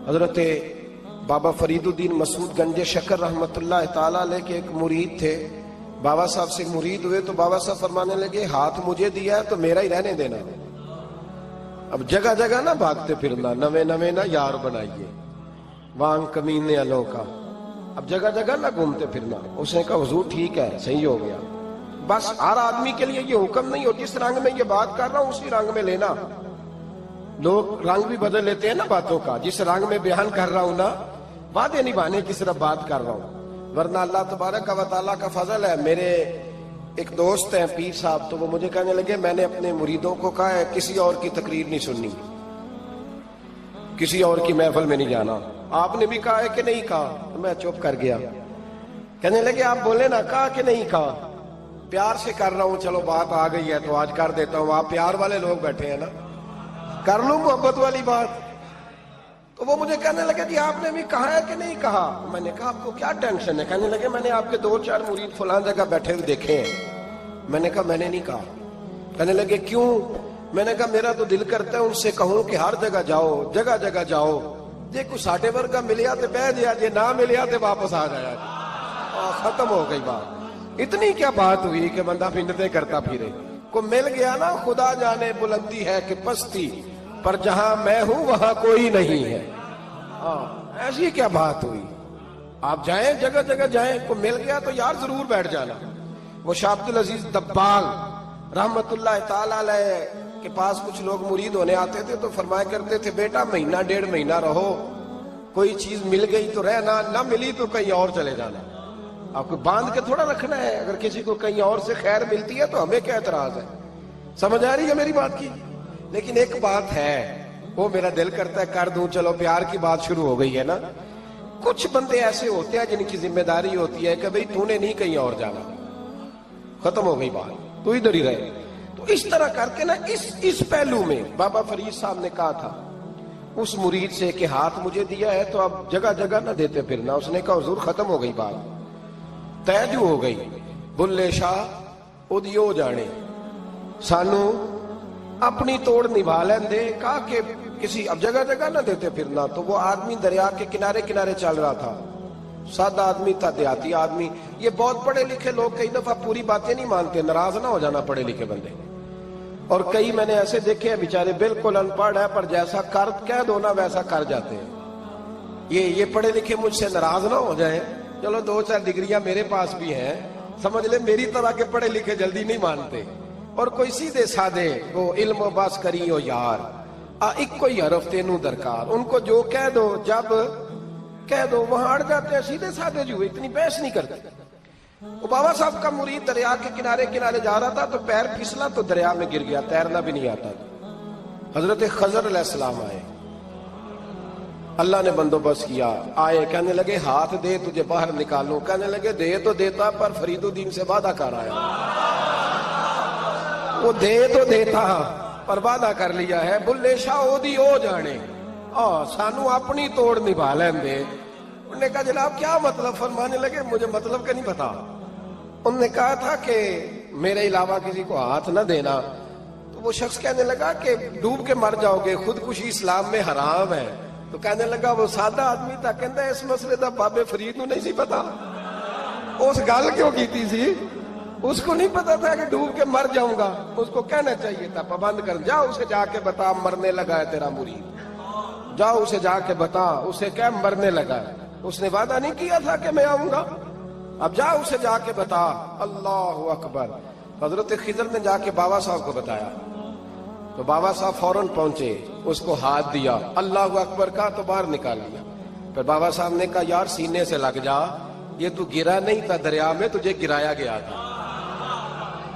حضرت بابا فریدالدین مسعود گنج شکر رحمت اللہ تعالی علیہ کے ایک مرید تھے. بابا صاحب سے مرید ہوئے تو بابا صاحب فرمانے لگے ہاتھ مجھے دیا ہے تو میرا ہی رہنے دینا. اب جگہ جگہ نہ بھاگتے پھرنا, نوے نوے نہ یار بنائیے وانگ کمینے الوں کا. اب جگہ جگہ نہ گھومتے پھرنا. اس نے کہا حضور ٹھیک ہے, صحیح ہو گیا. بس ہر آدمی کے لیے یہ حکم نہیں ہو جس رنگ میں یہ بات کر رہا ہوں اسی رنگ میں لینا. لوگ رنگ بھی بدل لیتے ہیں نا باتوں کا. جس رنگ میں بیان کر رہا ہوں نا, وعدے نبھانے کی صرف بات کر رہا ہوں. ورنہ اللہ تبارک و تعالیٰ کا فضل ہے. میرے ایک دوست ہیں پیر صاحب, تو وہ مجھے کہنے لگے میں نے اپنے مریدوں کو کہا ہے کسی اور کی تقریر نہیں سننی, کسی اور کی محفل میں نہیں جانا. آپ نے بھی کہا ہے کہ نہیں کہا؟ میں چپ کر گیا. کہنے لگے آپ بولے نا, کہا کہ نہیں کہا؟ پیار سے کر رہا ہوں, چلو بات آ گئی ہے تو آج کر دیتا ہوں. آپ پیار والے لوگ بیٹھے ہیں نا, کر لوں محبت والی بات. تو وہ مجھے کہنے لگے جی آپ نے بھی کہا ہے کہ نہیں کہا؟ میں نے کہا آپ کو کیا ٹینشن ہے؟ کہنے لگے میں نے آپ کے 2-4 مرید فلاں جگہ بیٹھے ہوئے دیکھے ہیں. میں نے کہا میں نے نہیں کہا. کہنے لگے کیوں؟ میں نے کہا میرا تو دل کرتا ہے ان سے کہوں کہ ہر جگہ جاؤ, جگہ جگہ جاؤ. جی کوئی ساڈے ورگا ملیا تو بہ جیا, جی نہ ملیا تو واپس آ جایا. ختم ہو گئی بات. اتنی کیا بات ہوئی کہ بندہ منتیں کرتا پھرے. کو مل گیا نا, خدا جانے بلندی ہے کہ پستی, پر جہاں میں ہوں وہاں کوئی نہیں ہے. ایسی کیا بات ہوئی؟ آپ جائیں جگہ جگہ جائیں, کو مل گیا تو یار ضرور بیٹھ جانا. وہ شاہ عبد العزیز دبال رحمت اللہ تعالی علیہ کے پاس کچھ لوگ مرید ہونے آتے تھے تو فرمایا کرتے تھے بیٹا 1-1.5 مہینہ رہو, کوئی چیز مل گئی تو رہنا, نہ ملی تو کہیں اور چلے جانا. آپ کو باندھ کے تھوڑا رکھنا ہے. اگر کسی کو کہیں اور سے خیر ملتی ہے تو ہمیں کیا اعتراض ہے؟ سمجھ آ رہی ہے میری بات کی؟ لیکن ایک بات ہے, وہ میرا دل کرتا ہے کر دوں. چلو پیار کی بات شروع ہو گئی ہے نا. کچھ بندے ایسے ہوتے ہیں جن کی ذمہ داری ہوتی ہے کہ بھئی تو نے نہیں کہیں اور جانا, ختم ہو گئی بات, تو ادھر ہی رہے. تو اس طرح کر کے نا اس پہلو میں بابا فرید صاحب نے کہا تھا اس مرید سے کہ ہاتھ مجھے دیا ہے تو اب جگہ جگہ نہ دیتے پھرنا. اس نے کہا حضور ختم ہو گئی بات, طے جو ہو گئی. بلے شاہ ادیو جانے, سانو اپنی توڑ نبھا لین دے. کہا کہ کسی اب جگہ جگہ نہ دیتے پھرنا. تو وہ آدمی دریا کے کنارے کنارے چل رہا تھا, سادہ آدمی تھا, دیہاتی آدمی. یہ بہت پڑھے لکھے لوگ کئی دفعہ پوری باتیں نہیں مانتے, ناراض نہ ہو جانا پڑھے لکھے بندے. اور کئی میں نے ایسے دیکھے ہیں بیچارے بالکل ان پڑھ ہے پر جیسا کر کہہ دو نا ویسا کر جاتے ہیں. یہ پڑھے لکھے مجھ سے ناراض نہ ہو جائیں. چلو 2-4 ڈگریاں میرے پاس بھی ہیں, سمجھ لے میری طرح کے پڑھے لکھے جلدی نہیں مانتے. اور کوئی سیدھے سادے وہ علم و باس کری ہو یار, ایک کوئی حرف تینوں درکار. ان کو جو کہہ دو جب کہہ دو وہاں اڑ جاتے ہیں, سیدھے سادے جو, اتنی بحث نہیں کرتے. وہ بابا صاحب کا مرید دریا کے کنارے کنارے جا رہا تھا تو پیر پھسلا تو دریا میں گر گیا, تیرنا بھی نہیں آتا. حضرت خضر علیہ السلام آئے, اللہ نے بندوبست کیا. آئے, کہنے لگے ہاتھ دے تجھے باہر نکالوں. کہنے لگے دے تو دیتا پر فریدالدین سے وعدہ کر آیا. وہ دے تو دیتا پر وعدہ کر لیا ہے. بلے شاہ اودی او جانے, سانو اپنی توڑ نبھا لین دے. انہوں نے کہا جناب کیا مطلب؟ فرمانے لگے مجھے مطلب کا نہیں پتا. انہوں نے کہا تھا کہ میرے علاوہ کسی کو ہاتھ نہ دینا. تو وہ شخص کہنے لگا کہ ڈوب کے مر جاؤ گے, خودکشی اسلام میں حرام ہے. تو کہنے لگا وہ سادہ آدمی تھا, کہندا اس مسئلے دا بابے فرید نو نہیں سی پتا. اس گل کیوں کیتی سی؟ اس کو نہیں پتا تھا کہ ڈوب کے مر جاؤں گا. اس کو کہنا چاہیے تھا پابند کر, جا اسے جا کے بتا مرنے لگا ہے تیرا مرید. جاؤ اسے جا کے بتا, اسے کیا مرنے لگا ہے. اس نے وعدہ نہیں کیا تھا کہ میں آؤں گا. اب جا اسے جا کے بتا. اللہ اکبر. حضرت خضر نے جا کے بابا صاحب کو بتایا تو بابا صاحب فوراً پہنچے, اس کو ہاتھ دیا, اللہ اکبر کہا تو باہر نکال لیا. پھر بابا صاحب نے کہا یار سینے سے لگ جا, یہ تو گرا نہیں تھا دریا میں, تجھے گرایا گیا تھا.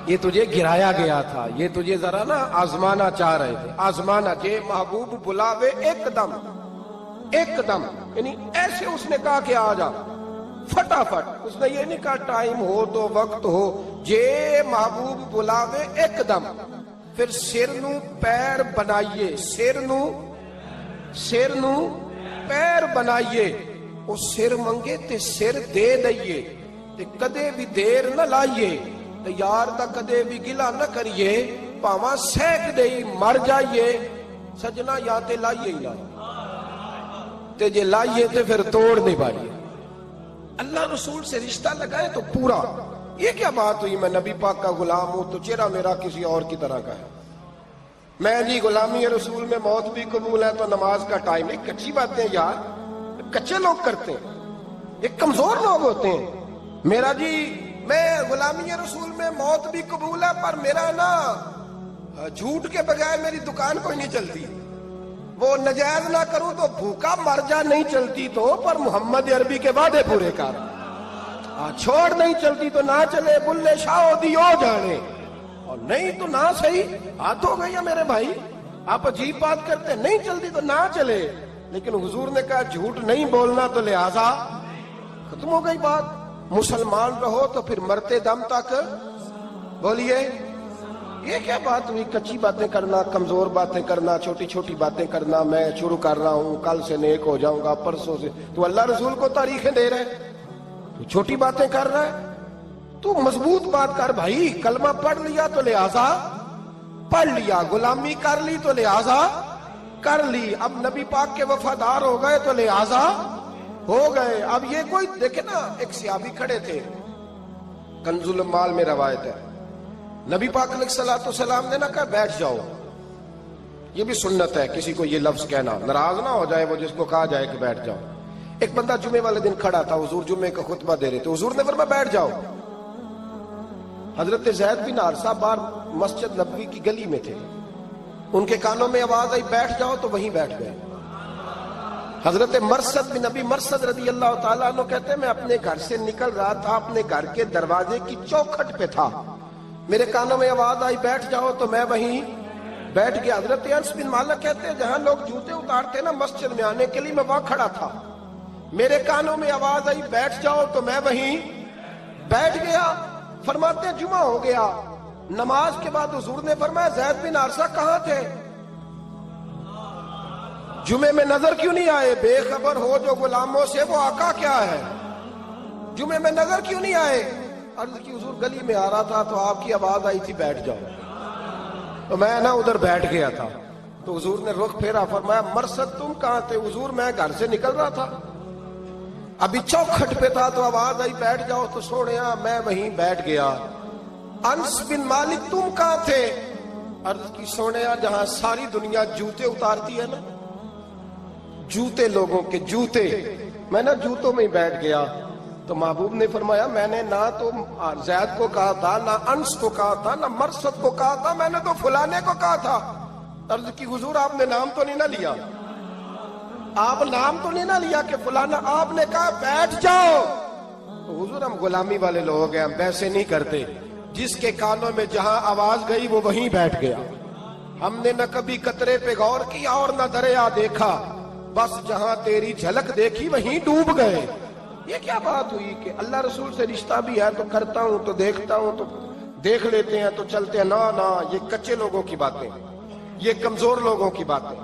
یہ تجھے گرایا گیا تھا, یہ تجھے ذرا نا آزمانا چاہ رہے تھے. آزمانا جے محبوب بلاوے ایک دم, ایک دم, یعنی ایسے اس نے کہا کہ آ جا فٹافٹ. اس نے یہ نہیں کہا ٹائم ہو تو وقت ہو, جے محبوب بلاوے ایک دم. پھر سر نو پیر بنائیے, سر نو پیر بنائیے. وہ سر منگے تے سر دے دئیے, تے کدے بھی دیر نہ لائیے. تے یار دا کدے بھی گلا نہ کریے, پاواں سیک دئی مر جائیے. سجنا یا تے لائیے ہی لا. تے جے لائیے تے پھر توڑ نہیں پائیے. اللہ رسول سے رشتہ لگائے تو پورا. یہ کیا بات ہوئی میں نبی پاک کا غلام ہوں تو چہرہ میرا کسی اور کی طرح کا ہے. میں جی غلامی رسول میں موت بھی قبول ہے تو نماز کا ٹائم. ایک کچی باتیں یار کچے لوگ کرتے ہیں, ایک کمزور لوگ ہوتے ہیں. میرا جی میں غلامی رسول میں موت بھی قبول ہے پر میرا نا جھوٹ کے بغیر میری دکان کوئی نہیں چلتی. وہ نجائز نہ کروں تو بھوکا مر جا, نہیں چلتی تو پر محمد عربی کے وعدے پورے کر. چھوڑ نہیں چلتی تو نہ چلے, بلے شاہ دیو جانے, اور نہیں تو نہ صحیح. ہاتھ ہو گئی ہے میرے بھائی, آپ عجیب بات کرتے ہیں. نہیں چلتی تو نہ چلے, لیکن حضور نے کہا جھوٹ نہیں بولنا تو لہذا ختم ہو گئی بات. مسلمان رہو تو پھر مرتے دم تک بولیے. یہ کیا بات ہوئی کچی باتیں کرنا, کمزور باتیں کرنا, چھوٹی چھوٹی باتیں کرنا. میں شروع کر رہا ہوں, کل سے نیک ہو جاؤں گا, پرسوں سے. تو اللہ رسول کو تاریخیں دے رہے, تو چھوٹی باتیں کر رہا ہے. تو مضبوط بات کر بھائی. کلمہ پڑھ لیا تو لہذا پڑھ لیا, غلامی کر لی تو لہذا کر لی. اب نبی پاک کے وفادار ہو گئے تو لہذا ہو گئے. اب یہ کوئی دیکھے نا, ایک صحابی کھڑے تھے, کنز المال میں روایت ہے, نبی پاک علیہ الصلوۃ والسلام نے نہ کہا بیٹھ جاؤ. یہ بھی سنت ہے کسی کو یہ لفظ کہنا, ناراض نہ ہو جائے وہ جس کو کہا جائے کہ بیٹھ جاؤ. ایک بندہ جمعے والے دن کھڑا تھا, حضور جمعے کا خطبہ دے رہے تھے, حضور نے فرمایا بیٹھ جاؤ. حضرت زید بن حارثہ باہر مسجد نبوی کی گلی میں تھے, ان کے کانوں میں آواز آئی بیٹھ جاؤ تو وہیں بیٹھ گئے. حضرت مرثد بن نبی مرثد رضی اللہ تعالیٰ عنہ کہتے ہیں میں اپنے گھر سے نکل رہا تھا, اپنے گھر کے دروازے کی چوکھٹ پہ تھا, میرے کانوں میں آواز آئی بیٹھ جاؤ تو میں وہیں بیٹھ گیا. حضرت انس بن مالک کہتے ہیں جہاں لوگ جوتے اتارتے نا مسجد میں آنے کے لیے, میں وہاں کھڑا تھا, میرے کانوں میں آواز آئی بیٹھ جاؤ تو میں وہیں بیٹھ گیا. فرماتے ہیں جمعہ ہو گیا, نماز کے بعد حضور نے فرمایا زید بن حارثہ کہاں تھے, جمعے میں نظر کیوں نہیں آئے؟ بے خبر ہو جو غلاموں سے وہ آقا کیا ہے, جمعے میں نظر کیوں نہیں آئے؟ عرض کی حضور گلی میں آ رہا تھا تو آپ کی آواز آئی تھی بیٹھ جاؤ, تو میں نا ادھر بیٹھ گیا تھا. تو حضور نے رخ پھیرا, فرمایا مرثد تم کہاں تھے؟ حضور میں گھر سے نکل رہا تھا, ابھی چوکھٹ پہ تھا تو آواز آئی بیٹھ جاؤ تو سوڑیا میں وہیں بیٹھ گیا. انس بن مالک تم کہاں تھے؟ عرض کی سوڑیا جہاں ساری دنیا جوتے اتارتی ہے نا, جوتے لوگوں کے جوتے, میں نا جوتوں میں ہی بیٹھ گیا. تو محبوب نے فرمایا میں نے نہ تو زید کو کہا تھا, نہ انس کو کہا تھا, نہ مرثد کو کہا تھا, میں نے تو فلانے کو کہا تھا. عرض کی حضور آپ نے نام تو نہیں نہ لیا, آپ نام تو نہیں نہ لیا کہ فلانا, آپ نے کہا بیٹھ جاؤ. تو حضور ہم غلامی والے لوگ ہیں, ہم ویسے نہیں کرتے. جس کے کانوں میں جہاں آواز گئی وہ وہیں بیٹھ گیا. ہم نے نہ کبھی قطرے پہ غور کیا اور نہ دریا دیکھا, بس جہاں تیری جھلک دیکھی وہیں ڈوب گئے. یہ کیا بات ہوئی کہ اللہ رسول سے رشتہ بھی ہے تو کرتا ہوں, تو دیکھتا ہوں, تو دیکھ لیتے ہیں تو چلتے ہیں. نہ یہ کچے لوگوں کی باتیں, یہ کمزور لوگوں کی باتیں,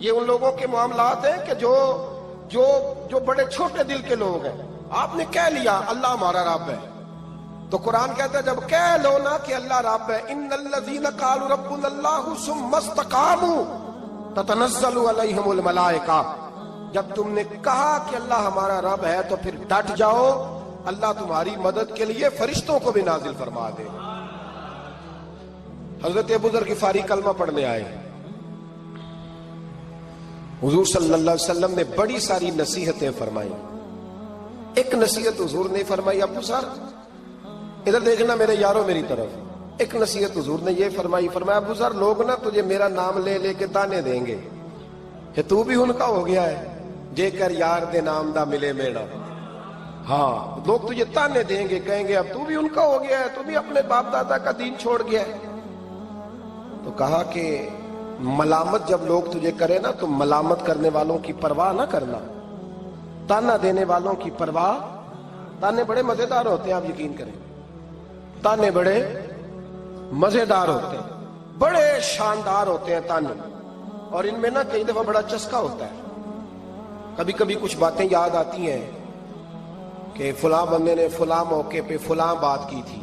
یہ ان لوگوں کے معاملات ہیں کہ جو بڑے چھوٹے دل کے لوگ ہیں. آپ نے کہہ لیا اللہ ہمارا رب ہے, تو قرآن کہتا ہے جب کہہ لو نا کہ اللہ رب ہے, ان الذین قالوا ربنا اللہ ثم استقاموا تتنزل علیہم الملائکہ, جب تم نے کہا کہ اللہ ہمارا رب ہے تو پھر ڈٹ جاؤ, اللہ تمہاری مدد کے لیے فرشتوں کو بھی نازل فرما دے. حضرت ابو ذر غفاری کلمہ پڑھنے آئے, حضور صلی اللہ علیہ وسلم نے بڑی ساری نصیحتیں فرمائی. ایک نصیحت حضور نے فرمائی, ابو ذر ادھر دیکھنا میرے یارو میری طرف. ایک نصیحت حضور نے یہ فرمائی, فرمایا ابو ذر لوگ نا تجھے میرا نام لے لے کے تانے دیں گے کہ تو بھی ان کا ہو گیا ہے, جے کر یار دے نام دا ملے میڑا. ہاں لوگ تجھے تانے دیں گے, کہیں گے اب تو بھی ان کا ہو گیا ہے, تو بھی اپنے باپ دادا کا دین چھوڑ گیا ہے. تو کہا کہ ملامت جب لوگ تجھے کرے نا تو ملامت کرنے والوں کی پرواہ نہ کرنا, تانا دینے والوں کی پرواہ. تانے بڑے مزیدار ہوتے ہیں, آپ یقین کریں, تانے بڑے مزیدار ہوتے ہیں, بڑے شاندار ہوتے ہیں تانے, اور ان میں نا کئی دفعہ بڑا چسکا ہوتا ہے. کبھی کبھی کچھ باتیں یاد آتی ہیں کہ فلاں بندے نے فلاں موقع پہ فلاں بات کی تھی,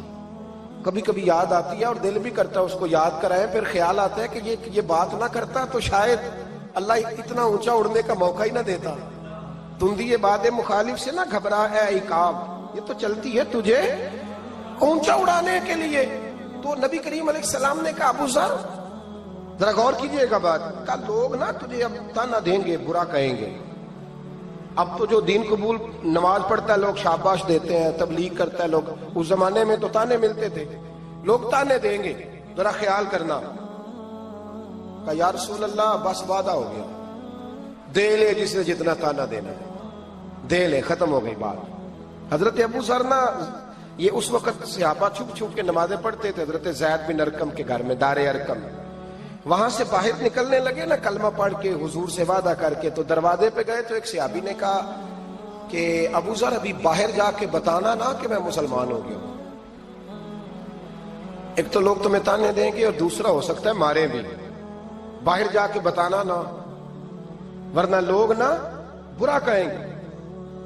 کبھی کبھی یاد آتی ہے اور دل بھی کرتا ہے اس کو یاد کرائیں. پھر خیال آتا ہے کہ یہ بات نہ کرتا تو شاید اللہ اتنا اونچا اڑنے کا موقع ہی نہ دیتا. تندی باد مخالف سے نہ گھبرا اے عقاب، یہ تو چلتی ہے تجھے اونچا اڑانے کے لیے۔ تو نبی کریم علیہ السلام نے کہا ابو ذر ذرا غور کیجئے گا بات، کہا لوگ نا تجھے اب تانا دیں گے، برا کہیں گے۔ اب تو جو دین قبول نماز پڑھتا ہے لوگ شاباش دیتے ہیں، تبلیغ کرتا ہے لوگ، اس زمانے میں تو تانے ملتے تھے، لوگ تانے دیں گے، ذرا خیال کرنا۔ کہا یا رسول اللہ بس وعدہ ہو گیا، دے لے جس نے جتنا تانا دینا ہے، دے لے، ختم ہو گئی بات۔ حضرت ابو ذر نا یہ اس وقت صحابہ چھپ چھپ کے نمازیں پڑھتے تھے حضرت زید بن ارقم کے گھر میں، دار ارقم۔ وہاں سے باہر نکلنے لگے نا کلمہ پڑھ کے حضور سے وعدہ کر کے، تو دروازے پہ گئے تو ایک صحابی نے کہا کہ ابو ذر ابھی باہر جا کے بتانا نا کہ میں مسلمان ہو گیا ہوں، ایک تو لوگ تمہیں تانے دیں گے اور دوسرا ہو سکتا ہے مارے بھی، باہر جا کے بتانا نا ورنہ لوگ نا برا کہیں گے۔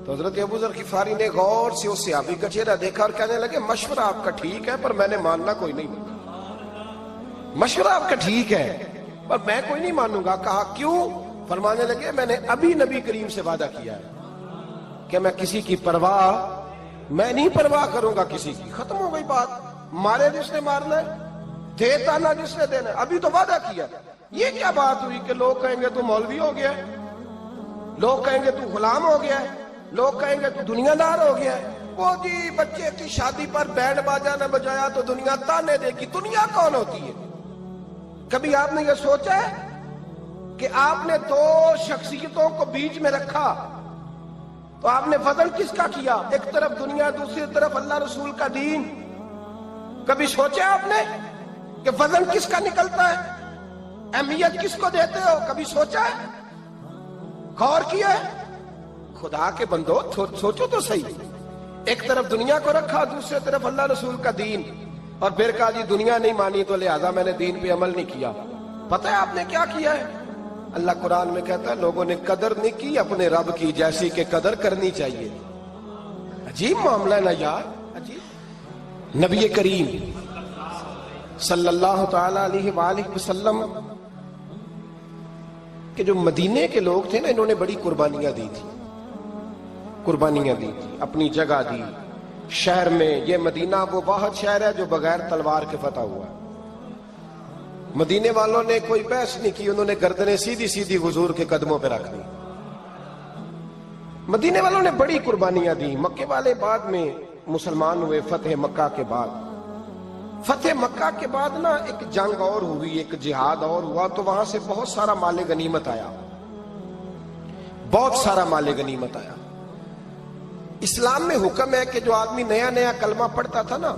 تو حضرت ابو ذر غفاری نے غور سے اس صحابی کا چہرہ دیکھا اور کہنے لگے مشورہ آپ کا ٹھیک ہے پر میں نے ماننا کوئی نہیں، مشورہ آپ کا ٹھیک ہے پر میں کوئی نہیں مانوں گا۔ کہا کیوں؟ فرمانے لگے میں نے ابھی نبی کریم سے وعدہ کیا ہے کہ میں کسی کی پرواہ، میں نہیں پرواہ کروں گا کسی کی، ختم ہو گئی بات، مارے جس نے مارنا ہے، دے تانا جس نے دینا ہے، ابھی تو وعدہ کیا۔ یہ کیا بات ہوئی کہ لوگ کہیں گے تو مولوی ہو گیا ہے، لوگ کہیں گے تو غلام ہو گیا ہے، لوگ کہیں گے تو دنیا دار ہو گیا ہے، وہ جی بچے کی شادی پر بینڈ باجا نہ بجایا تو دنیا تانے دے گی۔ دنیا کون ہوتی ہے؟ کبھی آپ نے یہ سوچا ہے کہ آپ نے دو شخصیتوں کو بیچ میں رکھا تو آپ نے وزن کس کا کیا؟ ایک طرف دنیا، دوسری طرف اللہ رسول کا دین۔ کبھی سوچا آپ نے کہ وزن کس کا نکلتا ہے، اہمیت کس کو دیتے ہو؟ کبھی سوچا ہے، غور کیا ہے؟ خدا کے بندو سوچو تو صحیح، ایک طرف دنیا کو رکھا، دوسری طرف اللہ رسول کا دین، اور پھر کہا جی دنیا نہیں مانی تو لہذا میں نے دین پہ عمل نہیں کیا۔ پتہ ہے آپ نے کیا کیا ہے؟ اللہ قرآن میں کہتا ہے لوگوں نے قدر نہیں کی اپنے رب کی جیسی کہ قدر کرنی چاہیے۔ عجیب معاملہ ہے نا یار، عجیب۔ نبی کریم صلی اللہ تعالی علیہ وآلہ وسلم کہ جو مدینے کے لوگ تھے نا، انہوں نے بڑی قربانیاں دی تھی، قربانیاں دی تھی، اپنی جگہ دی شہر میں۔ یہ مدینہ وہ واحد شہر ہے جو بغیر تلوار کے فتح ہوا ہے۔ مدینے والوں نے کوئی بحث نہیں کی، انہوں نے گردنیں سیدھی سیدھی حضور کے قدموں پہ رکھ دی۔ مدینے والوں نے بڑی قربانیاں دی۔ مکے والے بعد میں مسلمان ہوئے فتح مکہ کے بعد۔ فتح مکہ کے بعد نا ایک جنگ اور ہوئی، ایک جہاد اور ہوا، تو وہاں سے بہت سارا مال غنیمت آیا، بہت سارا مال غنیمت آیا۔ اسلام میں حکم ہے کہ جو آدمی نیا نیا کلمہ پڑھتا تھا نا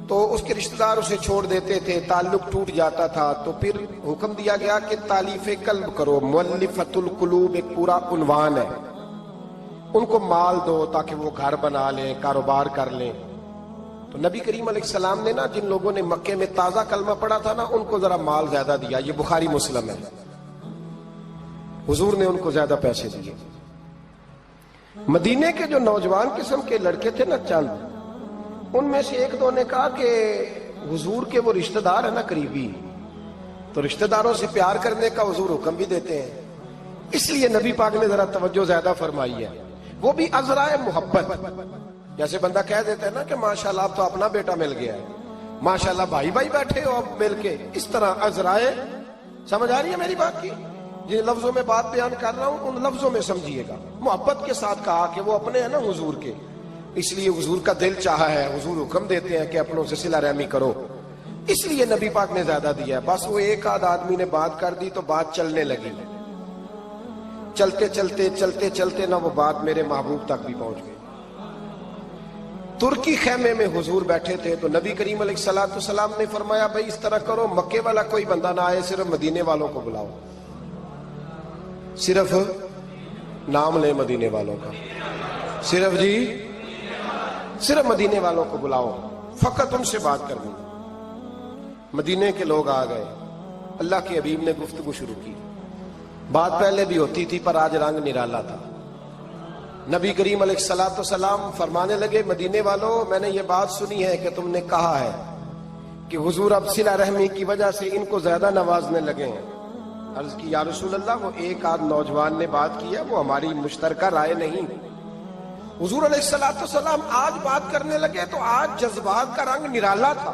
تو اس کے رشتہ دار اسے چھوڑ دیتے تھے، تعلق ٹوٹ جاتا تھا، تو پھر حکم دیا گیا کہ تالیف قلب کرو۔ مؤلفۃ القلوب ایک پورا عنوان ہے، ان کو مال دو تاکہ وہ گھر بنا لیں، کاروبار کر لیں۔ تو نبی کریم علیہ السلام نے نا جن لوگوں نے مکے میں تازہ کلمہ پڑھا تھا نا ان کو ذرا مال زیادہ دیا، یہ بخاری مسلم ہے، حضور نے ان کو زیادہ پیسے دیے۔ مدینے کے جو نوجوان قسم کے لڑکے تھے نا چند، ان میں سے ایک دو نے کہا کہ حضور کے وہ رشتہ دار ہیں نا قریبی، تو رشتہ داروں سے پیار کرنے کا حضور حکم بھی دیتے ہیں، اس لیے نبی پاک نے ذرا توجہ زیادہ فرمائی ہے، وہ بھی عذرائے محبت۔ جیسے بندہ کہہ دیتا ہے نا کہ ماشاءاللہ اب تو اپنا بیٹا مل گیا ہے، ماشاءاللہ بھائی بھائی بیٹھے ہو اب مل کے، اس طرح عذرائے۔ سمجھ آ رہی ہے میری بات کی؟ جن لفظوں میں بات بیان کر رہا ہوں ان لفظوں میں سمجھیے گا، محبت کے ساتھ کہا کہ وہ اپنے ہیں نا حضور کے، اس لیے حضور کا دل چاہا ہے، حضور حکم دیتے ہیں کہ اپنوں سے صلہ رحمی کرو، اس لیے نبی پاک نے زیادہ دیا ہے۔ بس وہ ایک آدھ آدمی نے بات کر دی تو بات چلنے لگی، چلتے چلتے چلتے چلتے نہ وہ بات میرے محبوب تک بھی پہنچ گئی۔ ترکی خیمے میں حضور بیٹھے تھے تو نبی کریم علیہ الصلوۃ والسلام نے فرمایا بھائی اس طرح کرو، مکے والا کوئی بندہ نہ آئے، صرف مدینے والوں کو بلاؤ، صرف نام لے مدینے والوں کا، صرف جی صرف مدینے والوں کو بلاؤ، فقط ان سے بات کرنی۔ مدینے کے لوگ آ گئے، اللہ کے حبیب نے گفتگو شروع کی، بات پہلے بھی ہوتی تھی پر آج رنگ نرالا تھا۔ نبی کریم علیہ الصلوۃ والسلام فرمانے لگے مدینے والوں، میں نے یہ بات سنی ہے کہ تم نے کہا ہے کہ حضور اب صلہ رحمی کی وجہ سے ان کو زیادہ نوازنے لگے ہیں، عرض کی یا رسول اللہ وہ ایک آدھ نوجوان نے بات کی ہے، وہ ہماری مشترکہ رائے نہیں۔ حضور علیہ السلام آج بات کرنے لگے تو آج جذبات کا رنگ نرالا تھا۔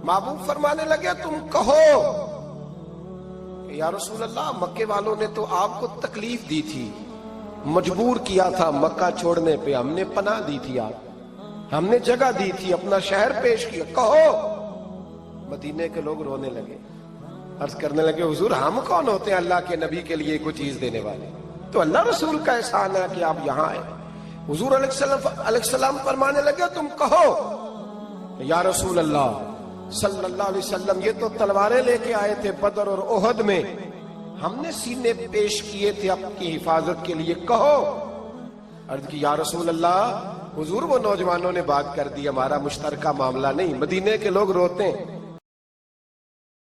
محبوب فرمانے لگے تم کہو یا رسول اللہ مکے والوں نے تو آپ کو تکلیف دی تھی، مجبور کیا تھا مکہ چھوڑنے پہ، ہم نے پناہ دی تھی، آپ ہم نے جگہ دی تھی، اپنا شہر پیش کیا، کہو۔ مدینے کے لوگ رونے لگے، عرض کرنے لگے حضور ہم کون ہوتے ہیں اللہ کے نبی کے لیے کوئی چیز دینے والے، تو اللہ رسول کا احسان ہے کہ آپ یہاں آئے۔ حضور علیہ السلام فرمانے لگے تم کہو یا رسول اللہ صلی اللہ علیہ وسلم یہ تو تلواریں لے کے آئے تھے بدر اور احد میں، ہم نے سینے پیش کیے تھے اپنی حفاظت کے لیے، کہو۔ عرض کی یا رسول اللہ حضور وہ نوجوانوں نے بات کر دی، ہمارا مشترکہ معاملہ نہیں۔ مدینے کے لوگ روتے ہیں،